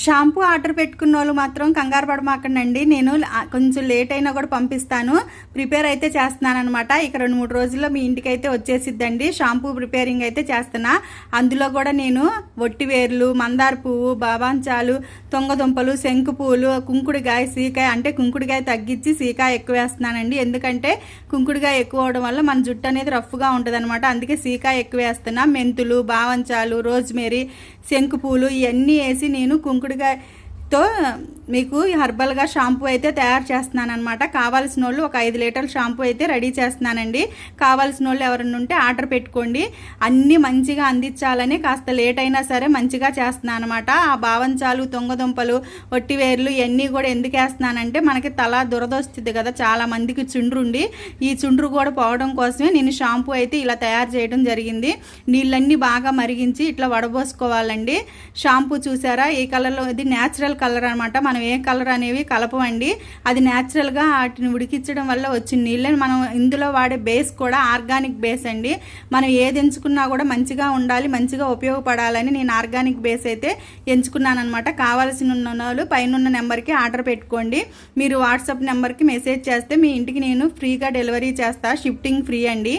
Shampoo order పెట్టుకున్న వాళ్ళు మాత్రం కంగారు పడమాకండి. నేను కొంచెం లేట్ అయినా కూడా పంపిస్తాను. ప్రిపేర్ అయితే చేస్తున్నాను అనమాట. ఇక 2-3 రోజుల్లో మీ ఇంటికి అయితే వచ్చేసిద్దండి. షాంపూ ప్రిపేరింగ్ అయితే చేస్తున్నా. అందులో కూడా నేను ఒట్టివేర్లు, మందార పువ్వు, బాబాంచాలు, తుంగదుంపలు, శంకు పువ్వులు, కుంకుడుకాయ, సీకాయ, అంటే కుంకుడుకాయ తగ్గించి సీకాయ ఎక్కువ వేస్తున్నానండి. ఎందుకంటే కుంకుడుకాయ ఎక్కువ అవడం వల్ల మన జుట్టు అనేది రఫ్గా ఉంటుంది అనమాట. అందుకే సీకాయ ఎక్కువ వేస్తున్నా. మెంతులు, బావంచాలు, రోజ్మేరీ, శంకు పూలు ఇవన్నీ వేసి నేను కుంకుడుకాయతో మీకు హర్బల్గా షాంపూ అయితే తయారు చేస్తున్నాను అనమాట. కావాల్సిన వాళ్ళు ఒక 5 లీటర్ల షాంపూ అయితే రెడీ చేస్తున్నానండి. కావాల్సిన వాళ్ళు ఎవరైనా ఉంటే ఆర్డర్ పెట్టుకోండి. అన్నీ మంచిగా అందించాలని కాస్త లేట్ అయినా సరే మంచిగా చేస్తున్నాను అనమాట. ఆ బావంచాలు, తుంగదుంపలు, ఒట్టివేర్లు ఇవన్నీ కూడా ఎందుకు వేస్తున్నానంటే మనకి తల దురదొస్తుంది కదా చాలా మందికి చుండ్రుండి, ఈ చుండ్రు కూడా పోవడం కోసమే నేను షాంపూ అయితే ఇలా తయారు చేయడం జరిగింది. నీళ్ళన్నీ బాగా మరిగించి ఇట్లా వడబోసుకోవాలండి. షాంపూ చూసారా ఈ కలర్లో, ఇది న్యాచురల్ కలర్ అనమాట. మనం ఏ కలర్ అనేవి కలపమండి. అది న్యాచురల్గా వాటిని ఉడికించడం వల్ల వచ్చిన నీళ్ళని మనం ఇందులో వాడే బేస్ కూడా ఆర్గానిక్ బేస్ అండి. మనం ఏది ఎంచుకున్నా కూడా మంచిగా ఉండాలి, మంచిగా ఉపయోగపడాలని నేను ఆర్గానిక్ బేస్ అయితే ఎంచుకున్నాను అనమాట. కావాల్సిన వాళ్ళు పైన నెంబర్కి ఆర్డర్ పెట్టుకోండి. మీరు వాట్సాప్ నెంబర్కి మెసేజ్ చేస్తే మీ ఇంటికి నేను ఫ్రీగా డెలివరీ చేస్తా. షిఫ్టింగ్ ఫ్రీ అండి.